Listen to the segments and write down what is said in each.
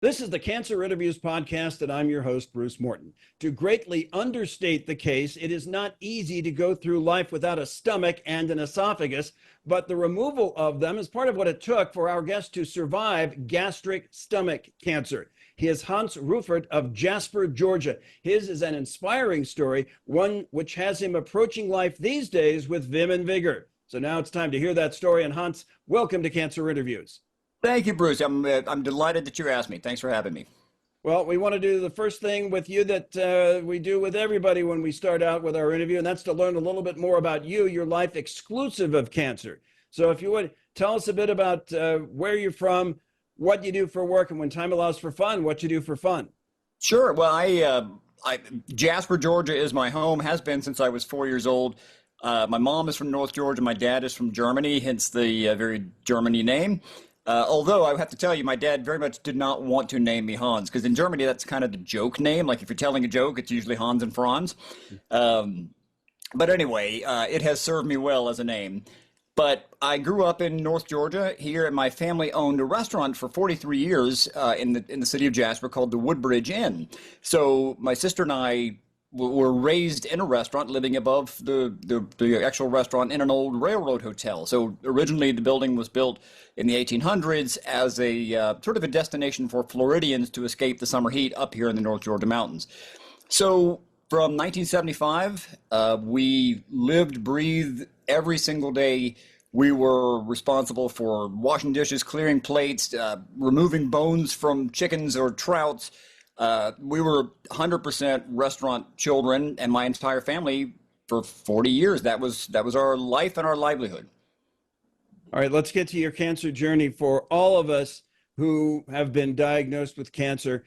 This is the Cancer Interviews podcast, and I'm your host, Bruce Morton. To greatly understate the case, it is not easy to go through life without a stomach and an esophagus, but the removal of them is part of what it took for our guest to survive gastric stomach cancer. He is Hans Rueffert of Jasper, Georgia. His is an inspiring story, one which has him approaching life these days with vim and vigor. So now it's time to hear that story. And Hans, welcome to Cancer Interviews. Thank you, Bruce. I'm delighted that you asked me. Thanks for having me. Well, we want to do the first thing with you that we do with everybody when we start out with our interview, and that's to learn a little bit more about you, your life exclusive of cancer. So if you would, tell us a bit about where you're from, what you do for work, and when time allows for fun, what you do for fun. Sure. Well, Jasper, Georgia is my home, has been since I was 4 years old. My mom is from North Georgia. My dad is from Germany, hence the very Germany name. Although I have to tell you, my dad very much did not want to name me Hans, because in Germany, that's kind of the joke name. Like if you're telling a joke, it's usually Hans and Franz. But anyway, it has served me well as a name. But I grew up in North Georgia here, and my family owned a restaurant for 43 years in the city of Jasper called the Woodbridge Inn. So my sister and I were raised in a restaurant, living above the actual restaurant in an old railroad hotel. So originally the building was built in the 1800s as a sort of a destination for Floridians to escape the summer heat up here in the North Georgia mountains. So from 1975, we lived, breathed every single day. We were responsible for washing dishes, clearing plates, removing bones from chickens or trouts. We were 100% restaurant children, and my entire family for 40 years. That was our life and our livelihood. All right, let's get to your cancer journey. For all of us who have been diagnosed with cancer,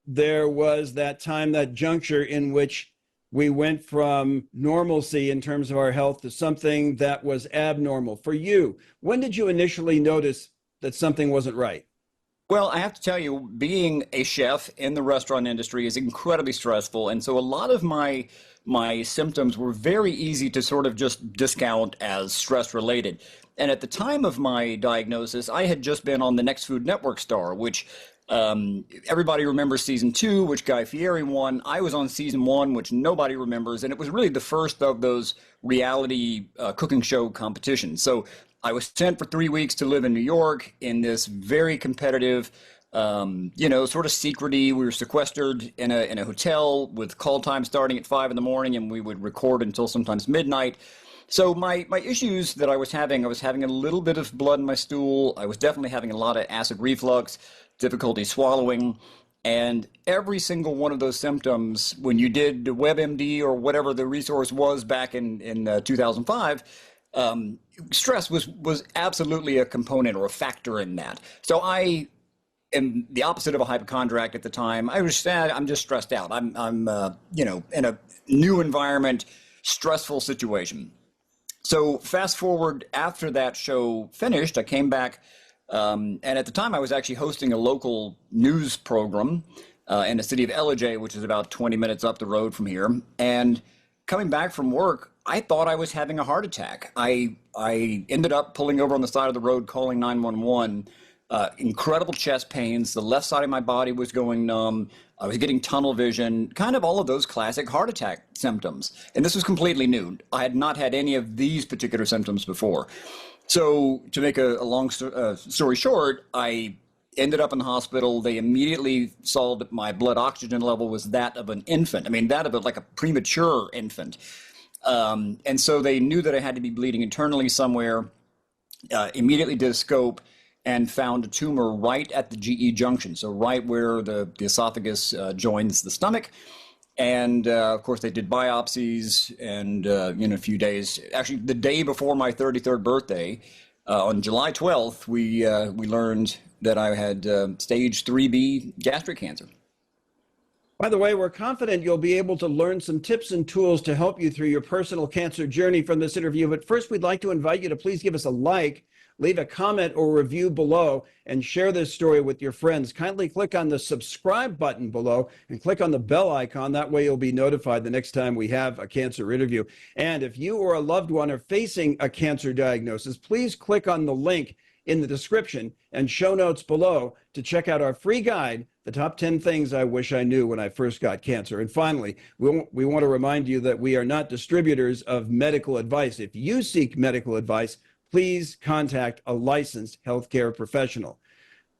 there was that time, that juncture in which we went from normalcy in terms of our health to something that was abnormal. For you, when did you initially notice that something wasn't right? Well, I have to tell you, being a chef in the restaurant industry is incredibly stressful. And so a lot of my symptoms were very easy to sort of just discount as stress related. And at the time of my diagnosis, I had just been on the Next Food Network star, which everybody remembers season 2, which Guy Fieri won. I was on season 1, which nobody remembers. And it was really the first of those reality cooking show competitions. So I was sent for 3 weeks to live in New York in this very competitive, sort of secret-y. We were sequestered in a hotel with call time starting at 5 a.m, and we would record until sometimes midnight. So my issues that I was having a little bit of blood in my stool. I was definitely having a lot of acid reflux, difficulty swallowing. And every single one of those symptoms, when you did WebMD or whatever the resource was back in 2005, stress was absolutely a component or a factor in that. So I am the opposite of a hypochondriac at the time. I was sad. I'm just stressed out. I'm in a new environment, stressful situation. So fast forward, after that show finished, I came back, and at the time I was actually hosting a local news program in the city of Ellijay, which is about 20 minutes up the road from here. And coming back from work, I thought I was having a heart attack. I ended up pulling over on the side of the road, calling 911. Incredible chest pains. The left side of my body was going numb. I was getting tunnel vision, kind of all of those classic heart attack symptoms. And this was completely new. I had not had any of these particular symptoms before. So to make a long story short, I ended up in the hospital. They immediately saw that my blood oxygen level was that of an infant. I mean, that of like a premature infant. And so they knew that I had to be bleeding internally somewhere, immediately did a scope and found a tumor right at the GE junction. So right where the esophagus joins the stomach. And of course they did biopsies, and in a few days, actually the day before my 33rd birthday, on July 12th, we learned that I had stage 3B gastric cancer. By the way, we're confident you'll be able to learn some tips and tools to help you through your personal cancer journey from this interview. But first, we'd like to invite you to please give us a like, leave a comment or review below, and share this story with your friends. Kindly click on the subscribe button below and click on the bell icon. That way you'll be notified the next time we have a cancer interview. And if you or a loved one are facing a cancer diagnosis, please click on the link in the description and show notes below to check out our free guide, The Top 10 Things I Wish I Knew When I First Got Cancer. And finally, we want to remind you that we are not distributors of medical advice. If you seek medical advice, please contact a licensed healthcare professional.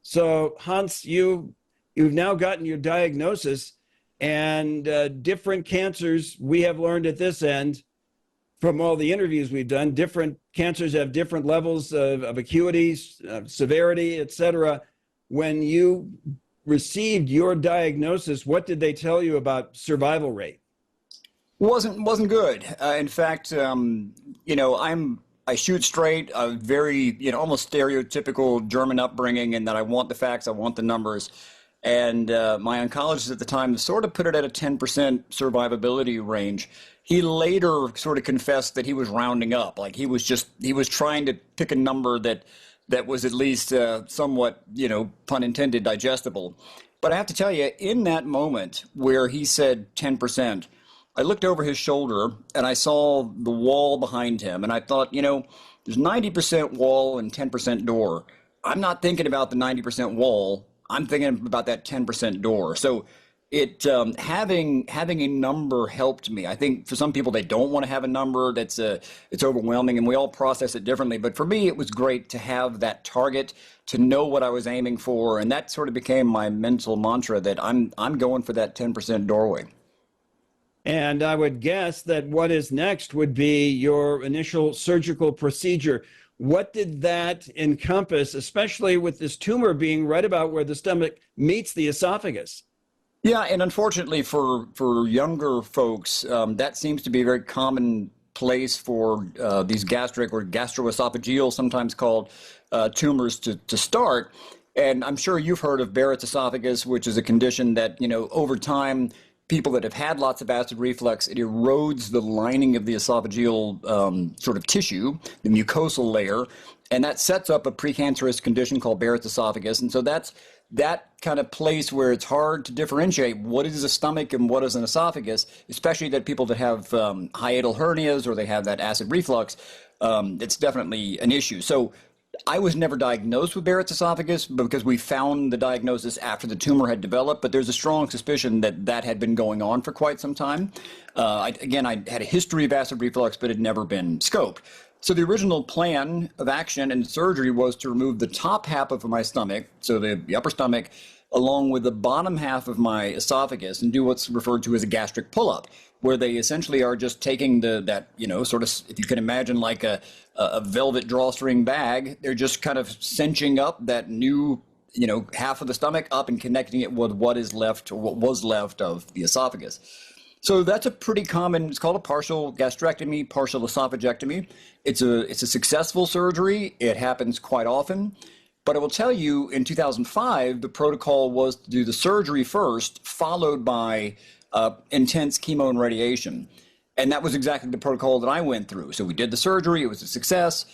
So, Hans, you've now gotten your diagnosis, and different cancers, we have learned at this end from all the interviews we've done, different cancers have different levels of acuity, severity, etc. When you received your diagnosis, what did they tell you about survival rate? Wasn't good. In fact, I shoot straight, a very, almost stereotypical German upbringing, in that I want the facts, I want the numbers. And my oncologist at the time sort of put it at a 10% survivability range. He later sort of confessed that he was rounding up, like he was trying to pick a number that was at least somewhat, pun intended, digestible. But I have to tell you, in that moment where he said 10%, I looked over his shoulder and I saw the wall behind him, and I thought, there's 90% wall and 10% door. I'm not thinking about the 90% wall. I'm thinking about that 10% door. So it having a number helped me. I think for some people, they don't want to have a number. It's overwhelming, and we all process it differently. But for me, it was great to have that target, to know what I was aiming for, and that sort of became my mental mantra, that I'm going for that 10% doorway. And I would guess that what is next would be your initial surgical procedure. What did that encompass, especially with this tumor being right about where the stomach meets the esophagus? Yeah, and unfortunately for younger folks, that seems to be a very common place for these gastric or gastroesophageal, sometimes called, tumors to start. And I'm sure you've heard of Barrett's esophagus, which is a condition that, over time, people that have had lots of acid reflux, it erodes the lining of the esophageal sort of tissue, the mucosal layer, and that sets up a precancerous condition called Barrett's esophagus. And so that's that kind of place where it's hard to differentiate what is a stomach and what is an esophagus, especially that people that have hiatal hernias or they have that acid reflux, it's definitely an issue. So I was never diagnosed with Barrett's esophagus because we found the diagnosis after the tumor had developed, but there's a strong suspicion that had been going on for quite some time. I had a history of acid reflux, but had never been scoped. So the original plan of action and surgery was to remove the top half of my stomach, so the upper stomach, along with the bottom half of my esophagus, and do what's referred to as a gastric pull-up, where they essentially are just taking that sort of, if you can imagine, like a velvet drawstring bag, they're just kind of cinching up that new, half of the stomach up and connecting it with what is left, or what was left of the esophagus. So that's a pretty common, it's called a partial gastrectomy, partial esophagectomy. It's a successful surgery. It happens quite often. But I will tell you, in 2005, the protocol was to do the surgery first, followed by intense chemo and radiation. And that was exactly the protocol that I went through. So we did the surgery, it was a success,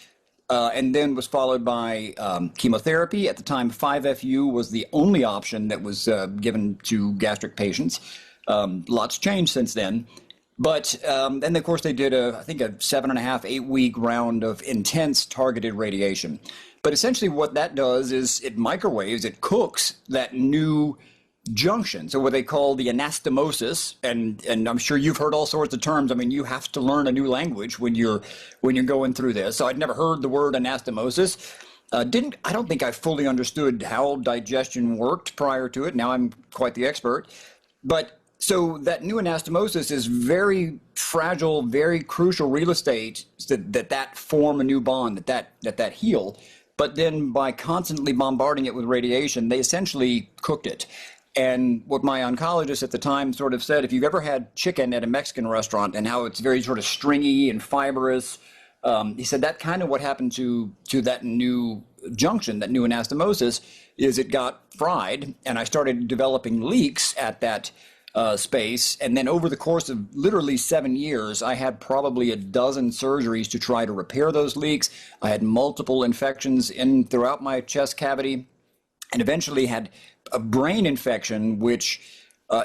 and then was followed by chemotherapy. At the time, 5-FU was the only option that was given to gastric patients. Lots changed since then. But then, of course, they did I think a 7.5, 8-week round of intense targeted radiation. But essentially what that does is it microwaves, it cooks that new junction. So what they call the anastomosis, and I'm sure you've heard all sorts of terms. I mean, you have to learn a new language when you're going through this. So I'd never heard the word anastomosis. I don't think I fully understood how digestion worked prior to it. Now I'm quite the expert. But so that new anastomosis is very fragile, very crucial real estate that form a new bond, that heal. But then by constantly bombarding it with radiation, they essentially cooked it. And what my oncologist at the time sort of said, if you've ever had chicken at a Mexican restaurant and how it's very sort of stringy and fibrous, he said that kind of what happened to that new junction, that new anastomosis, is it got fried, and I started developing leaks at that space. And then over the course of literally 7 years, I had probably a dozen surgeries to try to repair those leaks. I had multiple infections throughout my chest cavity, and eventually had a brain infection, which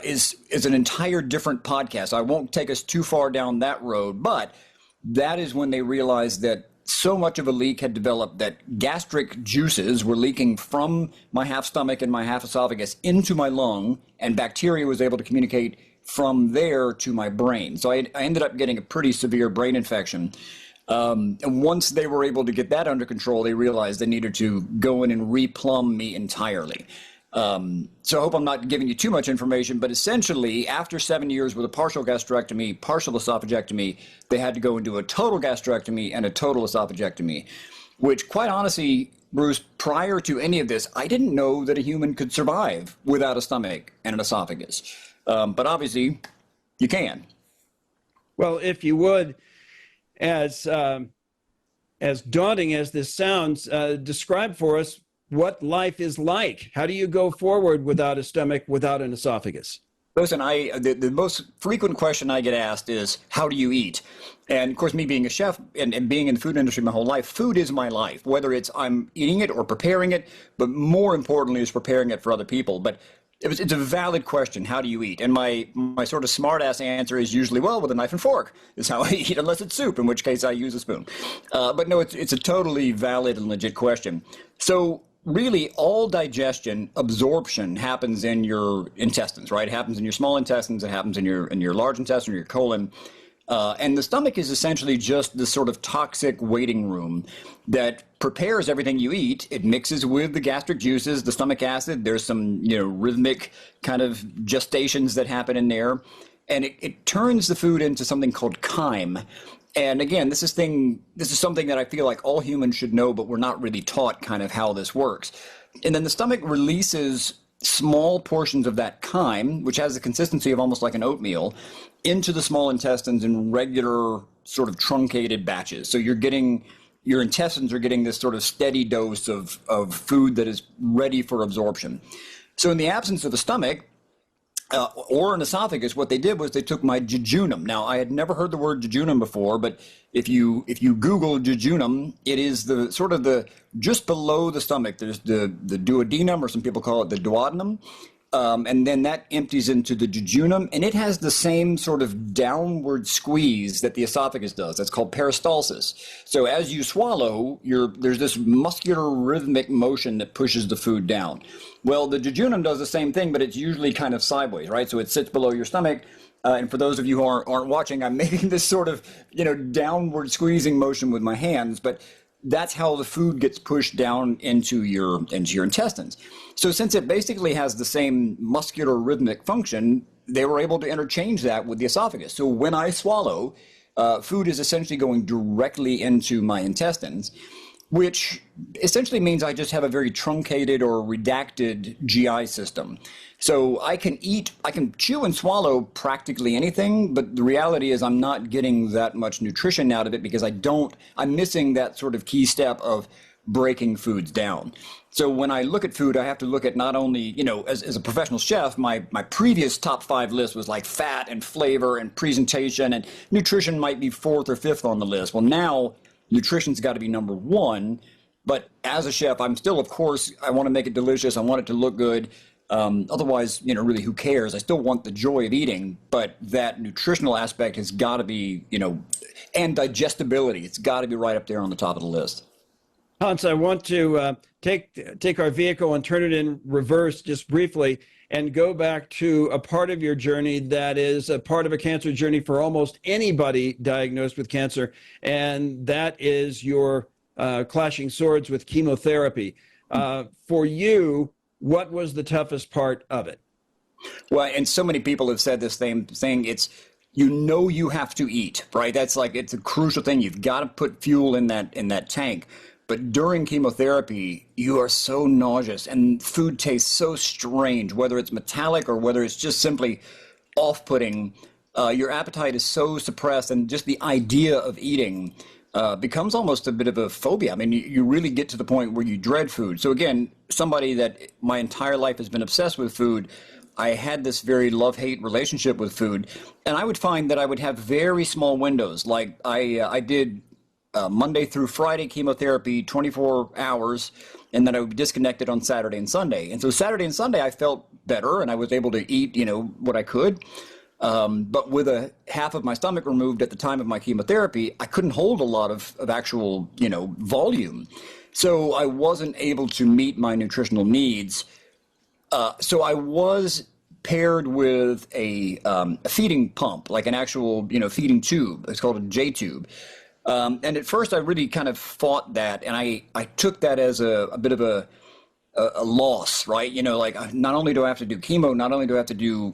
is an entire different podcast. I won't take us too far down that road, but that is when they realized that so much of a leak had developed that gastric juices were leaking from my half stomach and my half esophagus into my lung, and bacteria was able to communicate from there to my brain. So I ended up getting a pretty severe brain infection. And once they were able to get that under control, they realized they needed to go in and replumb me entirely. So I hope I'm not giving you too much information, but essentially after 7 years with a partial gastrectomy, partial esophagectomy, they had to go and do a total gastrectomy and a total esophagectomy, which quite honestly, Bruce, prior to any of this, I didn't know that a human could survive without a stomach and an esophagus. But obviously you can. Well, if you would, as daunting as this sounds, describe for us what life is like. How do you go forward without a stomach, without an esophagus? Listen, the most frequent question I get asked is, how do you eat? And of course, me being a chef and being in the food industry my whole life, food is my life, whether it's I'm eating it or preparing it, but more importantly is preparing it for other people. But it's a valid question. How do you eat? And my sort of smart ass answer is usually, well, with a knife and fork is how I eat, unless it's soup, in which case I use a spoon. But no, it's a totally valid and legit question. So really, all digestion, absorption happens in your intestines, right? It happens in your small intestines. It happens in your large intestine, or your colon. And the stomach is essentially just this sort of toxic waiting room that prepares everything you eat. It mixes with the gastric juices, the stomach acid. There's some, rhythmic kind of gestations that happen in there. And it turns the food into something called chyme. And again, this is something that I feel like all humans should know, but we're not really taught kind of how this works. And then the stomach releases small portions of that chyme, which has the consistency of almost like an oatmeal, into the small intestines in regular sort of truncated batches. So your intestines are getting this sort of steady dose of food that is ready for absorption. So in the absence of a stomach, or an esophagus, what they did was they took my jejunum. Now, I had never heard the word jejunum before, but if you Google jejunum, it is the sort of just below the stomach. There's the duodenum, or some people call it the duodenum, and then that empties into the jejunum, and it has the same sort of downward squeeze that the esophagus does. That's called peristalsis. So as you swallow, there's this muscular rhythmic motion that pushes the food down. Well, the jejunum does the same thing, but it's usually kind of sideways, right? So it sits below your stomach. And for those of you who aren't watching, I'm making this sort of, downward squeezing motion with my hands, but that's how the food gets pushed down into your intestines. So since it basically has the same muscular rhythmic function, they were able to interchange that with the esophagus. So when I swallow, food is essentially going directly into my intestines, which essentially means I just have a very truncated or redacted GI system. So I can chew and swallow practically anything, but the reality is I'm not getting that much nutrition out of it because I'm missing that sort of key step of breaking foods down. So when I look at food, I have to look at not only, as a professional chef, my previous top 5 list was like fat and flavor and presentation, and nutrition might be 4th or 5th on the list. Well, now nutrition's got to be number 1, but as a chef, I'm still, of course, I want to make it delicious. I want it to look good. Otherwise, really, who cares? I still want the joy of eating, but that nutritional aspect has got to be, and digestibility, it's got to be right up there on the top of the list. Hans, I want to take our vehicle and turn it in reverse just briefly and go back to a part of your journey that is a part of a cancer journey for almost anybody diagnosed with cancer, and that is your clashing swords with chemotherapy. For you, what was the toughest part of it? Well, and so many people have said this same thing. It's, you have to eat, right? That's like, it's a crucial thing. You've got to put fuel in that tank. But during chemotherapy, you are so nauseous and food tastes so strange, whether it's metallic or whether it's just simply off-putting. Your appetite is so suppressed, and just the idea of eating becomes almost a bit of a phobia. I mean, you really get to the point where you dread food. So again, somebody that my entire life has been obsessed with food, I had this very love-hate relationship with food, and I would find that I would have very small windows. Like I did Monday through Friday chemotherapy, 24 hours, and then I would be disconnected on Saturday and Sunday. And so Saturday and Sunday I felt better, and I was able to eat, what I could. But with a half of my stomach removed at the time of my chemotherapy, I couldn't hold a lot of actual, volume. So I wasn't able to meet my nutritional needs. So I was paired with a feeding pump, like an actual, feeding tube. It's called a J-tube. And at first I really kind of fought that, and I took that as a bit of a loss, right? Like not only do I have to do chemo, not only do I have to do,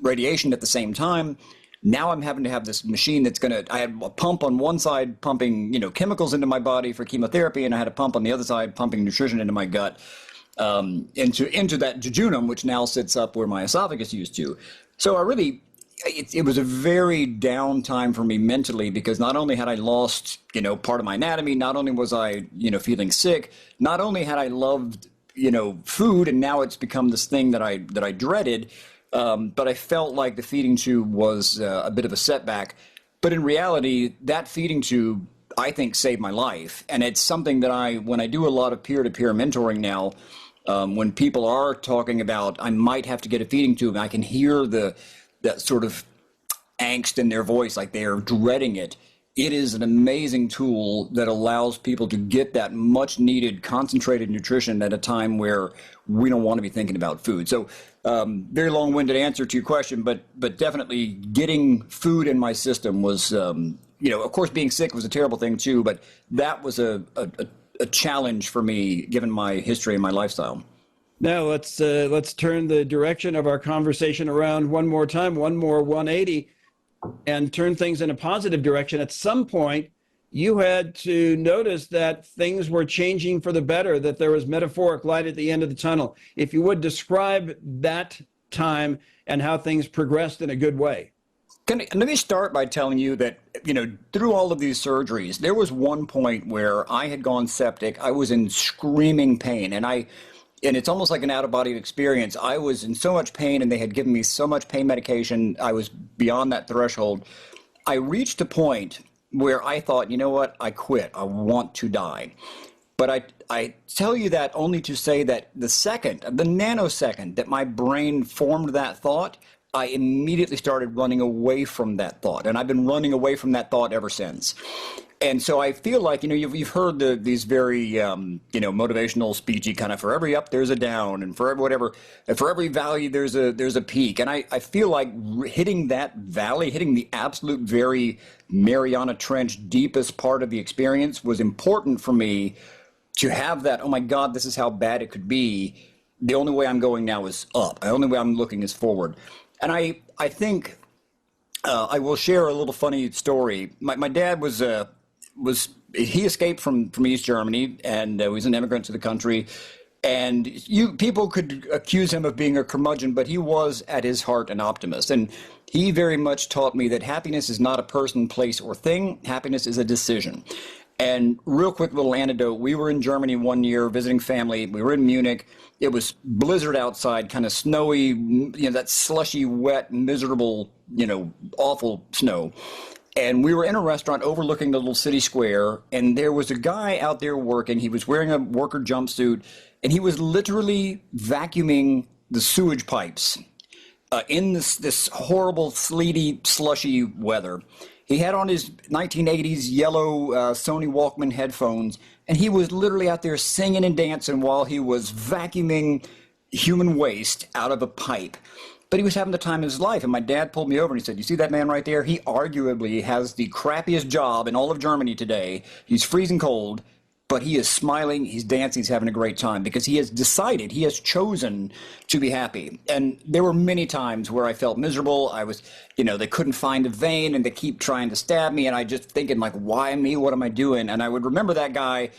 radiation at the same time, now I'm having to have this machine I had a pump on one side pumping, chemicals into my body for chemotherapy, and I had a pump on the other side pumping nutrition into my gut, into that jejunum, which now sits up where my esophagus used to. So it was a very down time for me mentally, because not only had I lost, part of my anatomy, not only was I, feeling sick, not only had I loved, food, and now it's become this thing that I dreaded, but I felt like the feeding tube was a bit of a setback. But in reality, that feeding tube, I think, saved my life. And it's something that when I do a lot of peer-to-peer mentoring now, when people are talking about, I might have to get a feeding tube, and I can hear that sort of angst in their voice, like they are dreading it. It is an amazing tool that allows people to get that much needed concentrated nutrition at a time where we don't want to be thinking about food. So very long-winded answer to your question, but definitely getting food in my system was, of course, being sick was a terrible thing too, but that was a challenge for me given my history and my lifestyle. Now let's turn the direction of our conversation around one more time, one more 180, and turn things in a positive direction. At some point, you had to notice that things were changing for the better, that there was metaphoric light at the end of the tunnel. If you would describe that time and how things progressed in a good way. Let me start by telling you that, through all of these surgeries, there was one point where I had gone septic. I was in screaming pain, and it's almost like an out-of-body experience. I was in so much pain, and they had given me so much pain medication. I was beyond that threshold. I reached a point where I thought, you know what, I quit. I want to die. But I tell you that only to say that the nanosecond that my brain formed that thought, I immediately started running away from that thought. And I've been running away from that thought ever since. And so I feel like, you've heard these very, motivational speechy kind of, for every up, there's a down, and for every valley, there's a peak. And I feel like hitting that valley, hitting the absolute very Mariana Trench deepest part of the experience was important for me to have that, oh my God, this is how bad it could be. The only way I'm going now is up. The only way I'm looking is forward. And I think I will share a little funny story. My dad he escaped from East Germany, and was an immigrant to the country. And people could accuse him of being a curmudgeon, but he was at his heart an optimist. And he very much taught me that happiness is not a person, place, or thing. Happiness is a decision. And real quick little anecdote, we were in Germany one year visiting family. We were in Munich. It was blizzard outside, kind of snowy, that slushy, wet, miserable, awful snow. And we were in a restaurant overlooking the little city square, and there was a guy out there working. He was wearing a worker jumpsuit, and he was literally vacuuming the sewage pipes in this horrible, sleety, slushy weather. He had on his 1980s yellow Sony Walkman headphones, and he was literally out there singing and dancing while he was vacuuming human waste out of a pipe. But he was having the time of his life. And my dad pulled me over and he said, you see that man right there? He arguably has the crappiest job in all of Germany today. He's freezing cold, but he is smiling, he's dancing, he's having a great time because he has decided, he has chosen to be happy. And there were many times where I felt miserable. I was, they couldn't find a vein and they keep trying to stab me. And I just thinking like, why me? What am I doing? And I would remember that guy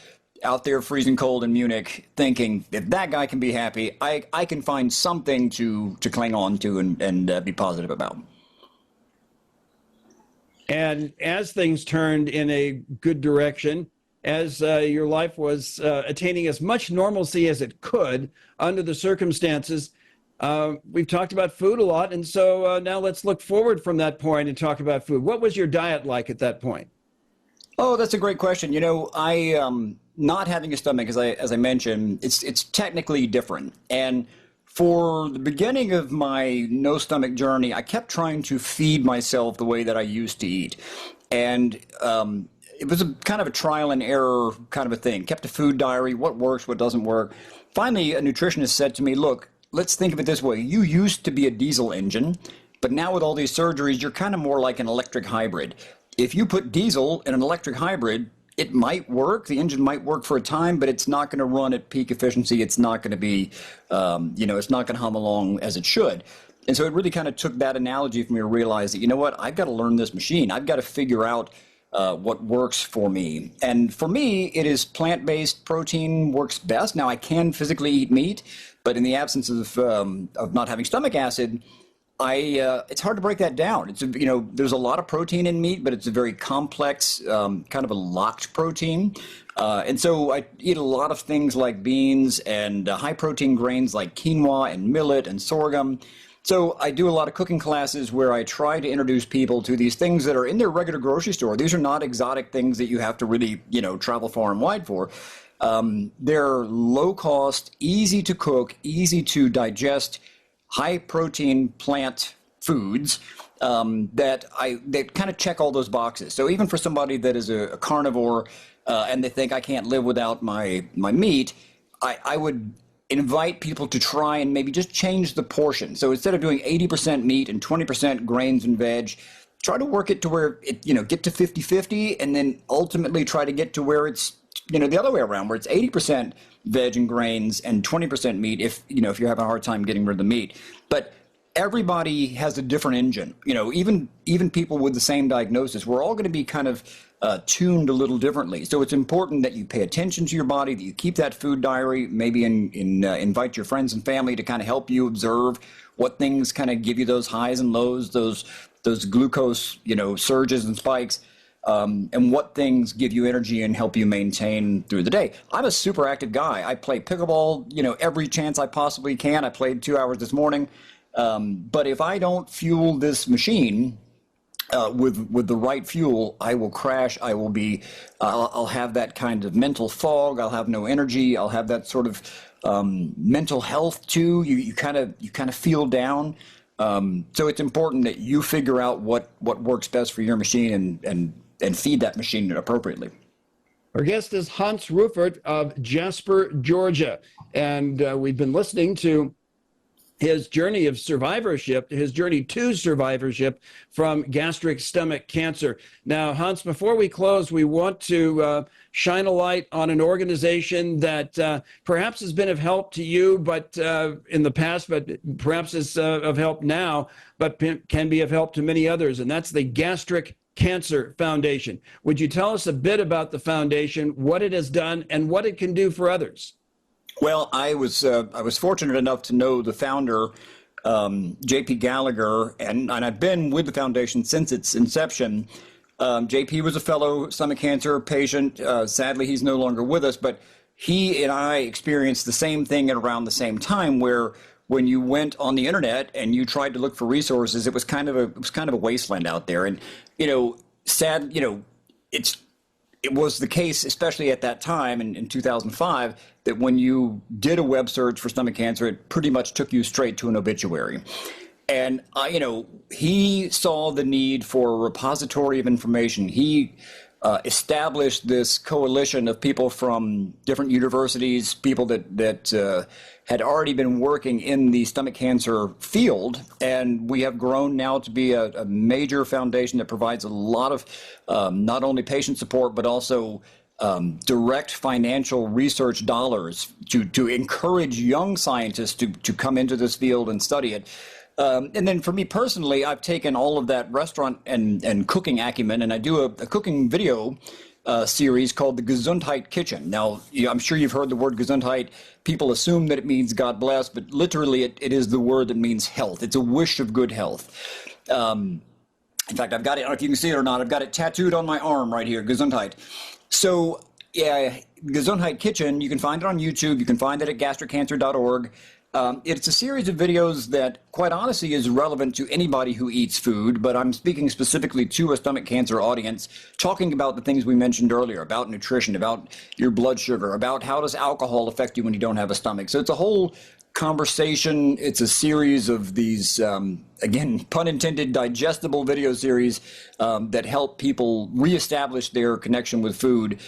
out there freezing cold in Munich thinking, if that guy can be happy, I can find something to cling on to and be positive about. And as things turned in a good direction, as your life was attaining as much normalcy as it could under the circumstances, we've talked about food a lot. And so now let's look forward from that point and talk about food. What was your diet like at that point? Oh, that's a great question. I not having a stomach, as I mentioned, it's technically different. And For the beginning of my no stomach journey, I kept trying to feed myself the way that I used to eat. And it was a kind of a trial and error kind of a thing. Kept a food diary, what works, what doesn't work. Finally, a nutritionist said to me, look, let's think of it this way. You used to be a diesel engine, but now with all these surgeries, you're kind of more like an electric hybrid. If you put diesel in an electric hybrid, it might work. The engine might work for a time, but it's not going to run at peak efficiency. It's not going to be, it's not going to hum along as it should. And so it really kind of took that analogy for me to realize that, you know what, I've got to learn this machine. I've got to figure out what works for me. And for me, it is plant-based protein works best. Now, I can physically eat meat, but in the absence of not having stomach acid, it's hard to break that down. It's there's a lot of protein in meat, but it's a very complex, kind of a locked protein. And so I eat a lot of things like beans and high protein grains like quinoa and millet and sorghum. So I do a lot of cooking classes where I try to introduce people to these things that are in their regular grocery store. These are not exotic things that you have to really, travel far and wide for. They're low cost, easy to cook, easy to digest, high protein plant foods that kind of check all those boxes. So even for somebody that is a carnivore and they think I can't live without my meat, I would invite people to try and maybe just change the portion. So instead of doing 80% meat and 20% grains and veg, try to work it to where it, get to 50-50, and then ultimately try to get to where it's, the other way around, where it's 80% veg and grains and 20% meat if you're having a hard time getting rid of the meat. But everybody has a different engine. Even people with the same diagnosis, we're all going to be kind of tuned a little differently. So it's important that you pay attention to your body, that you keep that food diary, maybe invite your friends and family to kind of help you observe what things kind of give you those highs and lows, those glucose, surges and spikes, and what things give you energy and help you maintain through the day. I'm a super active guy. I play pickleball, every chance I possibly can. I played 2 hours this morning. But if I don't fuel this machine with the right fuel, I will crash. I'll have that kind of mental fog. I'll have no energy. I'll have that sort of mental health too. You kind of feel down. So it's important that you figure out what works best for your machine and feed that machine appropriately. Our guest is Hans Rueffert of Jasper, Georgia, and we've been listening to his journey of survivorship, his journey to survivorship from gastric stomach cancer. Now, Hans, before we close, we want to shine a light on an organization that perhaps has been of help to you, but in the past, but perhaps is of help now, but can be of help to many others, and that's the Gastric Cancer Foundation. Would you tell us a bit about the foundation, what it has done, and what it can do for others? Well, I was fortunate enough to know the founder, J.P. Gallagher, and I've been with the foundation since its inception. J.P. was a fellow stomach cancer patient. Sadly, he's no longer with us, but he and I experienced the same thing at around the same time, where when you went on the internet and you tried to look for resources, it was kind of a wasteland out there. And it was the case, especially at that time in 2005, that when you did a web search for stomach cancer, it pretty much took you straight to an obituary. And, he saw the need for a repository of information. He established this coalition of people from different universities, people that had already been working in the stomach cancer field. And we have grown now to be a major foundation that provides a lot of not only patient support, but also direct financial research dollars to encourage young scientists to come into this field and study it. And then for me personally, I've taken all of that restaurant and cooking acumen, and I do a cooking video series called the Gesundheit Kitchen. Now, I'm sure you've heard the word Gesundheit. People assume that it means God bless, but literally it is the word that means health. It's a wish of good health. In fact, I've got it, I don't know if you can see it or not, I've got it tattooed on my arm right here, Gesundheit. So, yeah, Gesundheit Kitchen, you can find it on YouTube. You can find it at gastriccancer.org. It's a series of videos that, quite honestly, is relevant to anybody who eats food, but I'm speaking specifically to a stomach cancer audience, talking about the things we mentioned earlier, about nutrition, about your blood sugar, about how does alcohol affect you when you don't have a stomach. So it's a whole conversation. It's a series of these, again, pun intended, digestible video series that help people reestablish their connection with food.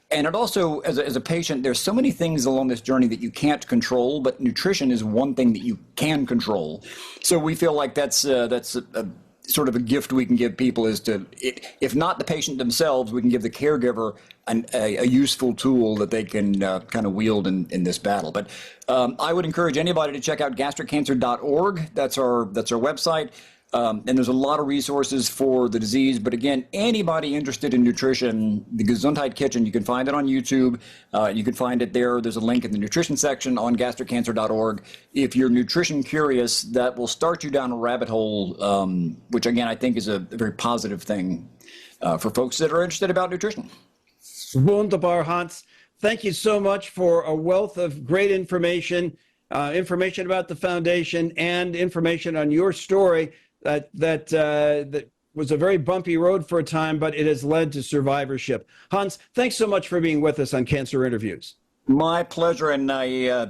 And it also, as a patient, there's so many things along this journey that you can't control, but nutrition is one thing that you can control. So we feel like that's a sort of a gift we can give people, is to, if not the patient themselves, we can give the caregiver a useful tool that they can kind of wield in this battle. But I would encourage anybody to check out gastriccancer.org. That's our website. And there's a lot of resources for the disease. But again, anybody interested in nutrition, the Gesundheit Kitchen, you can find it on YouTube. You can find it there. There's a link in the nutrition section on gastriccancer.org. If you're nutrition curious, that will start you down a rabbit hole, which again, I think is a very positive thing for folks that are interested about nutrition. Wunderbar, Hans. Thank you so much for a wealth of great information, information about the foundation and information on your story. That was a very bumpy road for a time, but it has led to survivorship. Hans, thanks so much for being with us on Cancer Interviews. My pleasure. And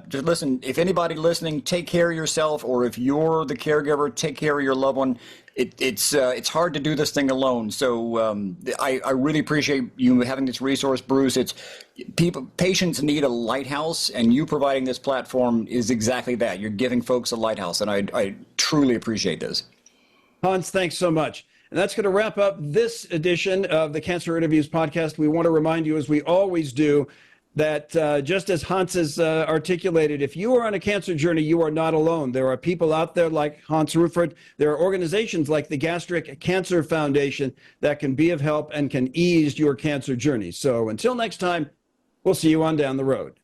just listen, if anybody listening, take care of yourself, or if you're the caregiver, take care of your loved one. It's hard to do this thing alone. So I really appreciate you having this resource, Bruce. Patients need a lighthouse, and you providing this platform is exactly that. You're giving folks a lighthouse, and I truly appreciate this. Hans, thanks so much. And that's going to wrap up this edition of the Cancer Interviews podcast. We want to remind you, as we always do, that just as Hans has articulated, if you are on a cancer journey, you are not alone. There are people out there like Hans Rueffert. There are organizations like the Gastric Cancer Foundation that can be of help and can ease your cancer journey. So until next time, we'll see you on down the road.